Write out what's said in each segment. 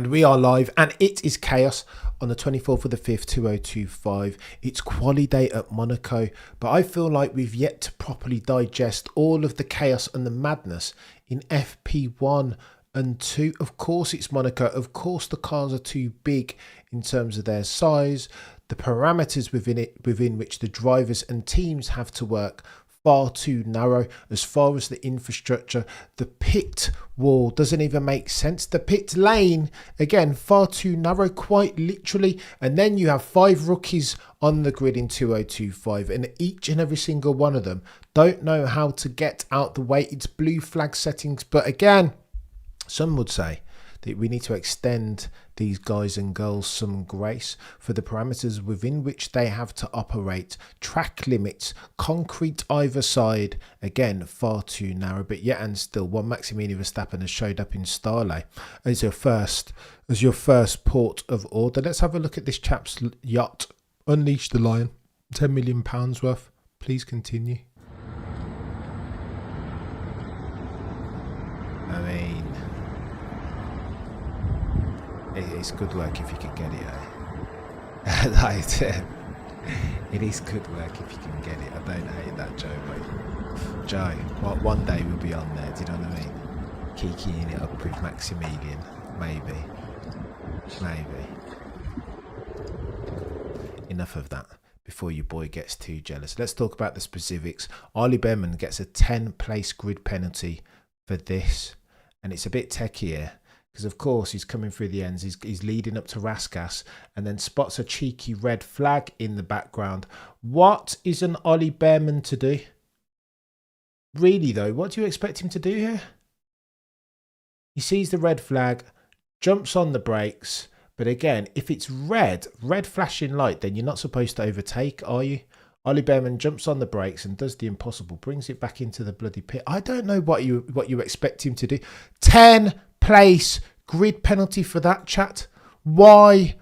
And we are live, and it is chaos on the 24th of the 5th, 2025. It's quali day at Monaco, but I feel like we've yet to properly digest all of the chaos and the madness in FP1 and 2. Of course, it's Monaco. Of course, the cars are too big in terms of their size. The parameters within which the drivers and teams have to work far too narrow as far as the infrastructure. The pit wall doesn't even make sense. The pit lane, again, far too narrow, quite literally. And then you have 5 rookies on the grid in 2025, and each and every single one of them don't know how to get out the way. It's blue flag settings. But again, some would say that we need to extend these guys and girls some grace for the parameters within which they have to operate. Track limits, concrete either side, again, far too narrow, but yet and still, one Maximilian Verstappen has showed up in Starley as your first port of order. Let's have a look at this chap's yacht. Unleash the Lion, £10 million worth. Please continue. I mean, it's good work if you can get it, eh? It is good work if you can get it. I don't hate that, Joe, but Joe, one day we'll be on there, do you know what I mean? Kikiing it up with Maximilian, maybe. Enough of that before your boy gets too jealous. Let's talk about the specifics. Ollie Behrman gets a 10-place grid penalty for this, and it's a bit techie here. Because, of course, he's coming through the ends. He's leading up to Raskas and then spots a cheeky red flag in the background. What is an Ollie Behrman to do? Really, though, what do you expect him to do here? He sees the red flag, jumps on the brakes. But again, if it's red flashing light, then you're not supposed to overtake, are you? Ollie Behrman jumps on the brakes and does the impossible, brings it back into the bloody pit. I don't know what you expect him to do. 10-place grid penalty for that, chat. Why?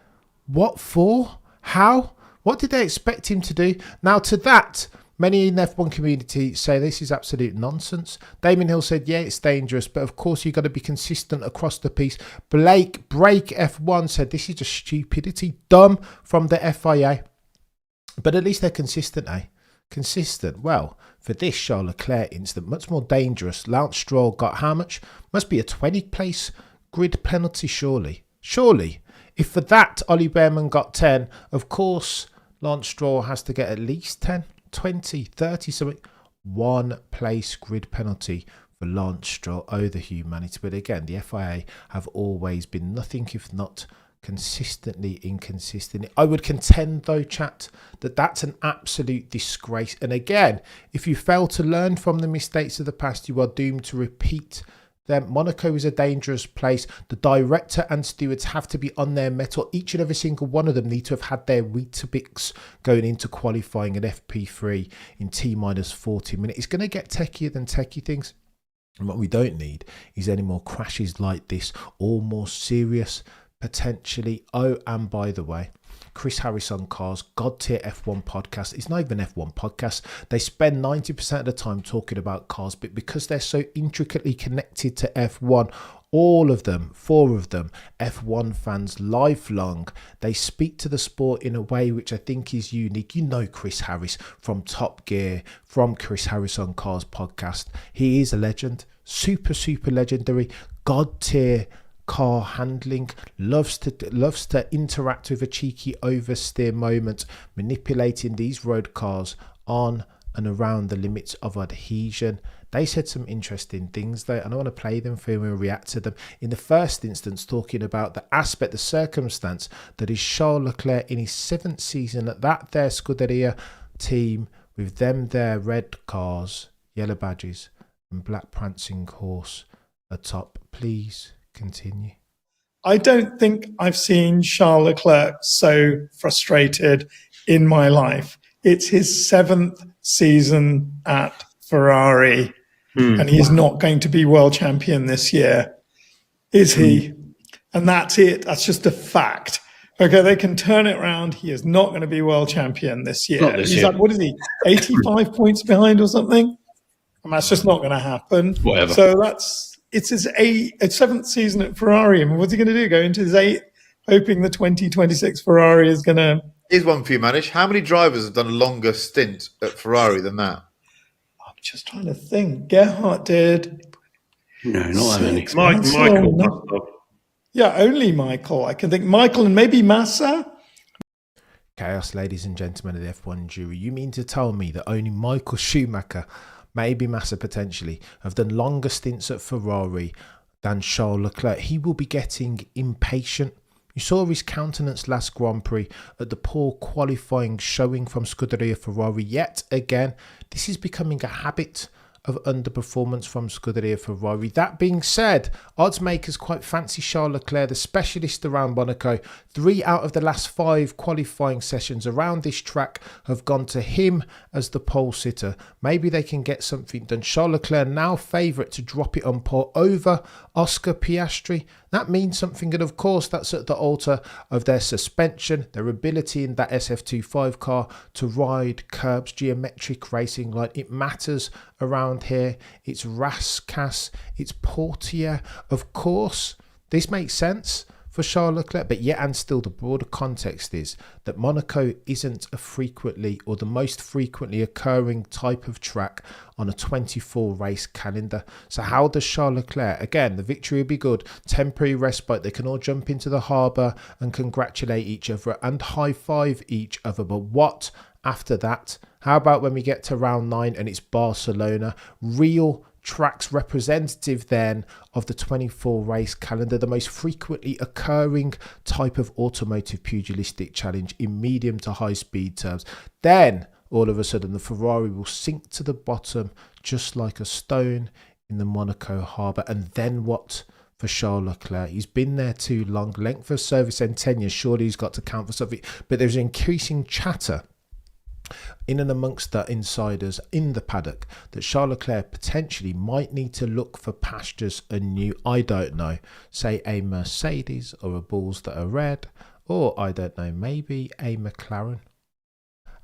What for? How? What did they expect him to do? Now, to that, many in the F1 community say this is absolute nonsense. Damon Hill said, yeah, it's dangerous, but of course you've got to be consistent across the piece. Blake Break F1 said this is just stupidity, dumb from the FIA. But at least they're consistent, eh? Consistent. Well, for this Charles Leclerc incident, much more dangerous. Lance Stroll got how much? Must be a 20-place grid penalty, surely. Surely. If for that Ollie Behrman got 10, of course Lance Stroll has to get at least 10, 20, 30, something. 1-place grid penalty for Lance Stroll. Oh, the humanity. But again, the FIA have always been nothing if not consistently inconsistent. I would contend, though, chat, that that's an absolute disgrace. And again, if you fail to learn from the mistakes of the past, you are doomed to repeat them. Monaco is a dangerous place. The director and stewards have to be on their mettle. Each and every single one of them need to have had their Weetabix going into qualifying an FP3 in T-minus 40 minutes. It's going to get techier than techie things. And what we don't need is any more crashes like this, or more serious potentially. Oh, and by the way, Chris Harris on Cars, God tier F1 podcast. It's not even an F1 podcast. They spend 90% of the time talking about cars, but because they're so intricately connected to F1, all of them, 4 of them, F1 fans lifelong, they speak to the sport in a way which I think is unique. You know Chris Harris from Top Gear, from Chris Harris on Cars podcast. He is a legend, super legendary, God tier car handling, loves to interact with a cheeky oversteer moment, manipulating these road cars on and around the limits of adhesion. They said some interesting things though, and I want to play them for you and react to them. In the first instance, talking about the circumstance that is Charles Leclerc in his 7th season at that there Scuderia team with them their red cars, yellow badges and black prancing horse atop. Please continue. I don't think I've seen Charles Leclerc so frustrated in my life. It's his 7th season at Ferrari, and he's not going to be world champion this year, is he? And that's it. That's just a fact. Okay, they can turn it around. He is not going to be world champion this year. He's like, what is he, 85 points behind or something? And that's just not going to happen. Whatever. So that's it's his seventh season at Ferrari. And what's he going to do? Go into his eighth, hoping the 2026 Ferrari is going to. Here's one for you, Manish. How many drivers have done a longer stint at Ferrari than that? I'm just trying to think. Gerhardt did. No, not that many. Michael must have. Yeah, only Michael. I can think Michael and maybe Massa. Chaos, ladies and gentlemen of the F1 jury. You mean to tell me that only Michael Schumacher, maybe Massa potentially, have done longer stints at Ferrari than Charles Leclerc? He will be getting impatient. You saw his countenance last Grand Prix at the poor qualifying showing from Scuderia Ferrari. Yet again, this is becoming a habit of underperformance from Scuderia Ferrari. That being said, odds makers quite fancy Charles Leclerc, the specialist around Monaco. 3 out of the last 5 qualifying sessions around this track have gone to him as the pole sitter. Maybe they can get something done. Charles Leclerc now favourite to drop it on pole over Oscar Piastri. That means something, and of course that's at the altar of their suspension, their ability in that SF25 car to ride curbs, geometric racing like it matters around here. It's Rascasse, it's Portier, of course. This makes sense for Charles Leclerc, but yet and still the broader context is that Monaco isn't a frequently or the most frequently occurring type of track on a 24 race calendar. So how does Charles Leclerc, again, the victory will be good, temporary respite, they can all jump into the harbour and congratulate each other and high five each other, but what after that? How about when we get to round 9 and it's Barcelona, real tracks representative then of the 24 race calendar, the most frequently occurring type of automotive pugilistic challenge in medium to high speed terms. Then all of a sudden the Ferrari will sink to the bottom just like a stone in the Monaco harbour. And then what for Charles Leclerc? He's been there too long. Length of service and tenure, surely he's got to count for something. But there's increasing chatter in and amongst the insiders in the paddock that Charles Leclerc potentially might need to look for pastures anew. I don't know, say a Mercedes or a balls that are red, or I don't know, maybe a McLaren.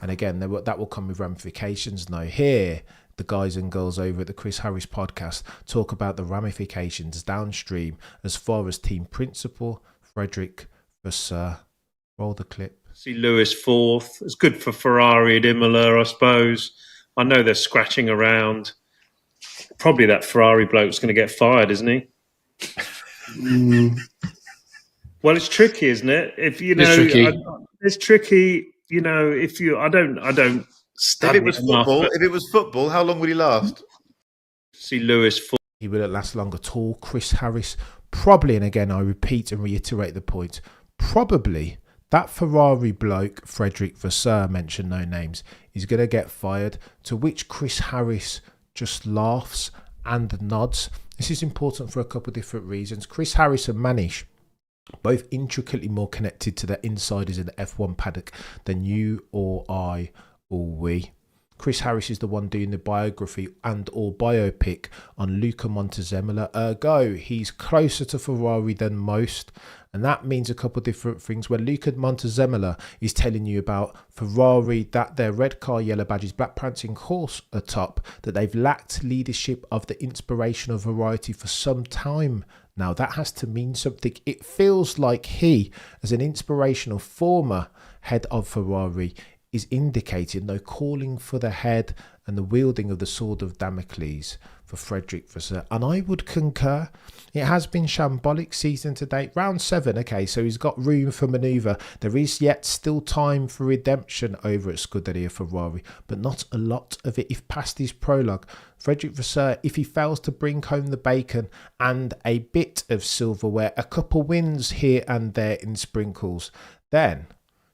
And again, that will come with ramifications. Now here, the guys and girls over at the Chris Harris podcast talk about the ramifications downstream as far as team principal Frederick Vasseur. Roll the clip. See Lewis fourth. It's good for Ferrari at Imola, I suppose. I know they're scratching around. Probably that Ferrari bloke's going to get fired, isn't he? Well, it's tricky, isn't it? If you know, it's tricky. You know, if you, I don't study. If it was football, how long would he last? See Lewis fourth. He wouldn't last long at all. Chris Harris probably, and again I repeat and reiterate the point, probably. That Ferrari bloke, Frederick Vasseur, mentioned no names, is going to get fired, to which Chris Harris just laughs and nods. This is important for a couple of different reasons. Chris Harris and Manish, both intricately more connected to the insiders in the F1 paddock than you or I or we. Chris Harris is the one doing the biography and or biopic on Luca Montezemolo. Ergo, he's closer to Ferrari than most. And that means a couple of different things. When Luca Montezemolo is telling you about Ferrari, that their red car, yellow badges, black prancing horse atop, that they've lacked leadership of the inspirational variety for some time now. That has to mean something. It feels like he, as an inspirational former head of Ferrari, is indicating, though, calling for the head and the wielding of the sword of Damocles for Frederick Vasseur. And I would concur. It has been shambolic season to date. Round 7, okay, so he's got room for manoeuvre. There is yet still time for redemption over at Scuderia Ferrari, but not a lot of it. If past his prologue, Frederick Vasseur, if he fails to bring home the bacon and a bit of silverware, a couple wins here and there in sprinkles, then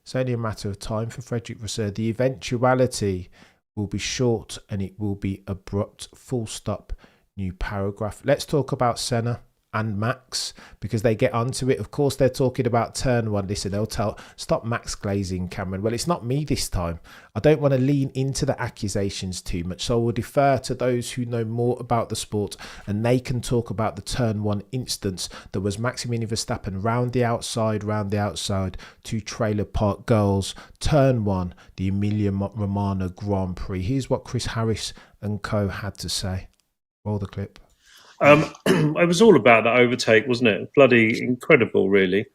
it's only a matter of time for Frederick Vasseur. The eventuality will be short and it will be abrupt. Full stop. New paragraph. Let's talk about Senna and Max, because they get onto it. Of course, they're talking about turn 1. Listen, they'll tell, stop Max glazing, Cameron. Well, it's not me this time. I don't want to lean into the accusations too much, so I will defer to those who know more about the sport, and they can talk about the turn 1 instance that was Maximilian Verstappen round the outside to Trailer Park Girls. Turn 1, the Emilia Romagna Grand Prix. Here's what Chris Harris and co had to say. Roll the clip. It was all about that overtake, wasn't it? Bloody incredible, really.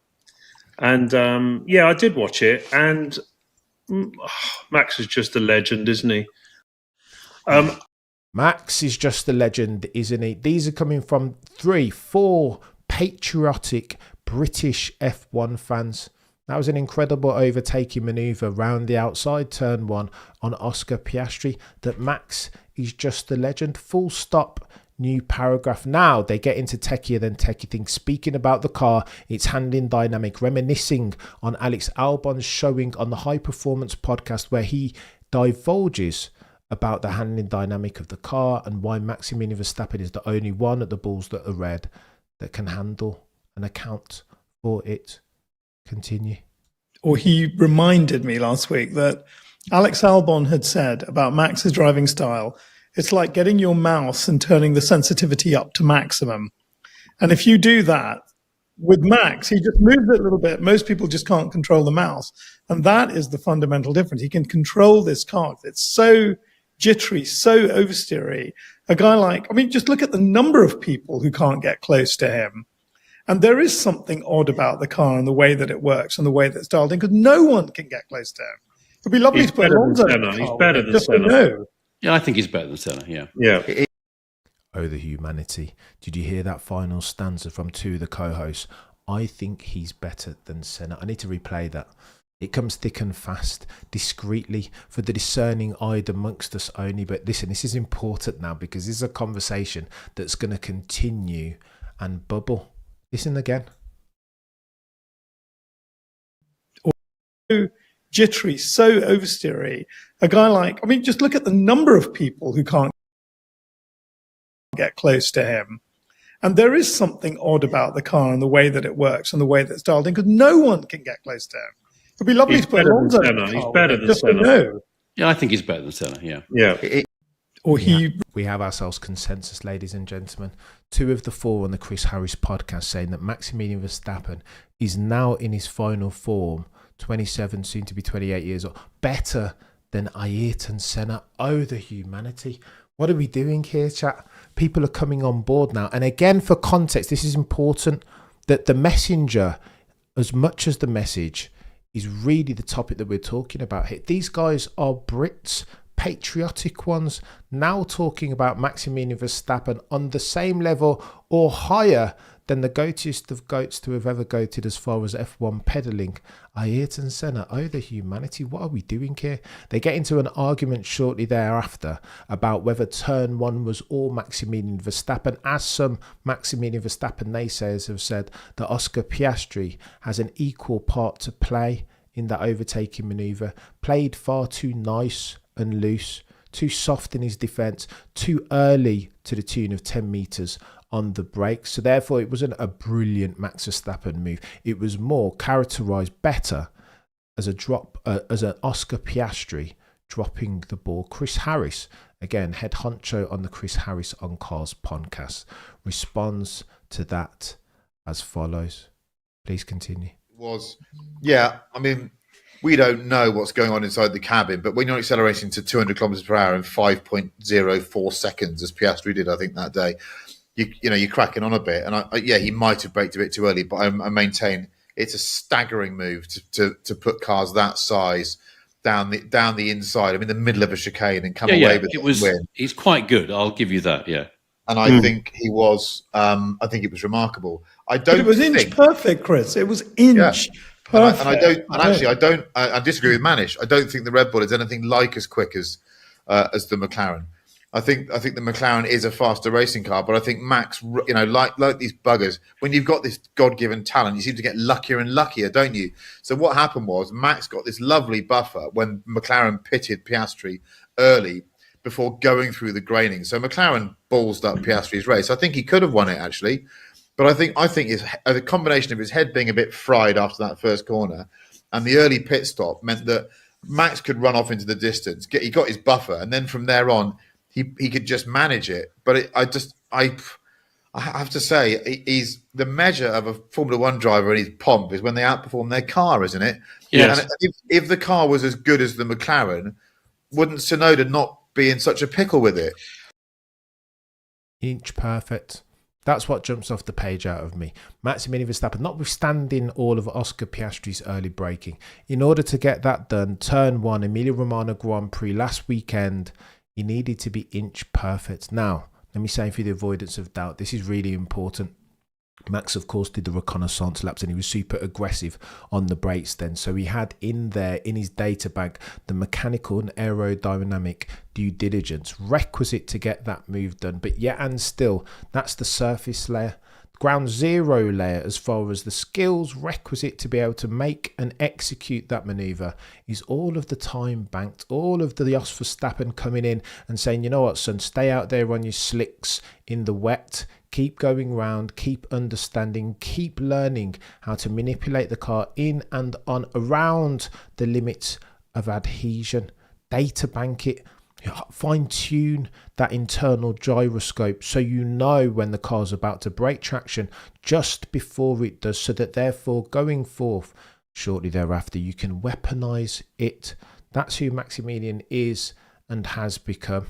And I did watch it, and Max is just a legend, isn't he? Max is just a legend, isn't he? These are coming from 4 patriotic British F1 fans. That was an incredible overtaking manoeuvre round the outside turn 1 on Oscar Piastri. That Max is just a legend. Full stop. New paragraph. Now they get into techier than techie things. Speaking about the car, its handling dynamic, reminiscing on Alex Albon's showing on the High Performance podcast, where he divulges about the handling dynamic of the car and why Maximilian Verstappen is the only one at the balls that are red that can handle and account for it. Continue. Or he reminded me last week that Alex Albon had said about Max's driving style, it's like getting your mouse and turning the sensitivity up to maximum. And if you do that with Max, he just moves it a little bit. Most people just can't control the mouse. And that is the fundamental difference. He can control this car. It's so jittery, so oversteery. A guy like, just look at the number of people who can't get close to him. And there is something odd about the car and the way that it works and the way that it's dialed in, because no one can get close to him. It'd be lovely to put Alonso in the car. He's better than Senna. No. Yeah, I think he's better than Senna, yeah. Yeah. Oh, the humanity. Did you hear that final stanza from 2 of the co-hosts? I think he's better than Senna. I need to replay that. It comes thick and fast, discreetly, for the discerning eyed amongst us only. But listen, this is important now, because this is a conversation that's going to continue and bubble. Listen again. So jittery, so oversteery. A guy like, just look at the number of people who can't get close to him. And there is something odd about the car and the way that it works and the way that it's dialed in, because no one can get close to him. It'd be lovely to put Alonso in the car. He's better than Senna. No. Yeah, I think he's better than Senna, yeah. Yeah. We have ourselves consensus, ladies and gentlemen. 2 of the 4 on the Chris Harris podcast saying that Maximilian Verstappen is now in his final form, 27, soon to be 28 years old, better than Ayrton Senna. Oh, the humanity. What are we doing here, chat? People are coming on board now. And again, for context, this is important, that the messenger, as much as the message, is really the topic that we're talking about here. These guys are Brits, patriotic ones, now talking about Maximilian Verstappen on the same level or higher than the goatiest of goats to have ever goated as far as F1 pedalling. Ayrton Senna, oh the humanity, what are we doing here? They get into an argument shortly thereafter about whether turn 1 was all Maximilian Verstappen, as some Maximilian Verstappen naysayers have said that Oscar Piastri has an equal part to play in that overtaking manoeuvre, played far too nice and loose, too soft in his defence, too early to the tune of 10 metres on the brakes. So therefore it wasn't a brilliant Max Verstappen move. It was more characterised better as a drop, as an Oscar Piastri dropping the ball. Chris Harris, again, head honcho on the Chris Harris on Cars podcast, responds to that as follows. Please continue. We don't know what's going on inside the cabin, but when you're accelerating to 200 kilometers per hour in 5.04 seconds, as Piastri did, I think that day, you're cracking on a bit. And he might have braked a bit too early, but I maintain it's a staggering move to put cars that size down the inside, the middle of a chicane, and come away with the win. He's quite good. I'll give you that. Yeah. And I think he was. I think it was remarkable. It was inch perfect, Chris. It was inch perfect. I disagree with Manish. I don't think the Red Bull is anything like as quick as the McLaren. I think the McLaren is a faster racing car, but I think Max, like these buggers, when you've got this God-given talent, you seem to get luckier and luckier, don't you? So what happened was Max got this lovely buffer when McLaren pitted Piastri early before going through the graining. So McLaren ballsed up Piastri's race. I think he could have won it, actually. But I think the combination of his head being a bit fried after that first corner and the early pit stop meant that Max could run off into the distance. He got his buffer, and then from there on, he could just manage it. But I have to say, he's the measure of a Formula One driver and his pomp is when they outperform their car, isn't it? Yes. And if the car was as good as the McLaren, wouldn't Tsunoda not be in such a pickle with it? Inch perfect. That's what jumps off the page out of me. Maximilian Verstappen, notwithstanding all of Oscar Piastri's early braking, in order to get that done, turn 1, Emilia Romagna Grand Prix last weekend, he needed to be inch perfect. Now, let me say for the avoidance of doubt, this is really important. Max, of course, did the reconnaissance laps and he was super aggressive on the brakes then. So he had in there, in his data bank, the mechanical and aerodynamic due diligence requisite to get that move done. But yet and still, that's the surface layer. Ground zero layer, as far as the skills requisite to be able to make and execute that maneuver, is all of the time banked, all of the Jos Verstappen coming in and saying, you know what, son, stay out there on your slicks in the wet, keep going round, keep understanding, keep learning how to manipulate the car in and on around the limits of adhesion, data bank it, fine tune that internal gyroscope so you know when the car's about to break traction just before it does, so that therefore going forth shortly thereafter you can weaponize it. That's who Maximilian is and has become.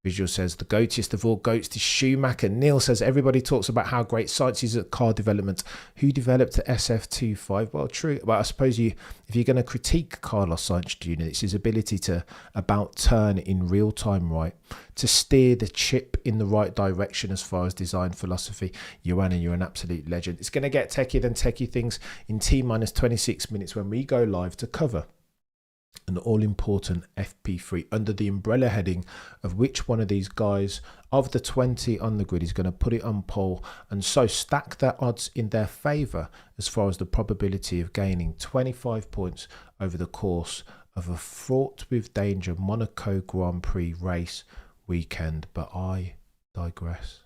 Visual says the goatiest of all goats is Schumacher. Neil says everybody talks about how great Sainz is at car development. Who developed the SF25? Well, true. Well, I suppose if you're going to critique Carlos Sainz Jr., it's his ability to about turn in real time, right? To steer the chip in the right direction as far as design philosophy. Joanna, you're an absolute legend. It's going to get techier than techie things in T-minus 26 minutes when we go live to cover an all-important FP3 under the umbrella heading of which one of these guys of the 20 on the grid is going to put it on pole and so stack their odds in their favour as far as the probability of gaining 25 points over the course of a fraught with danger Monaco Grand Prix race weekend. But I digress.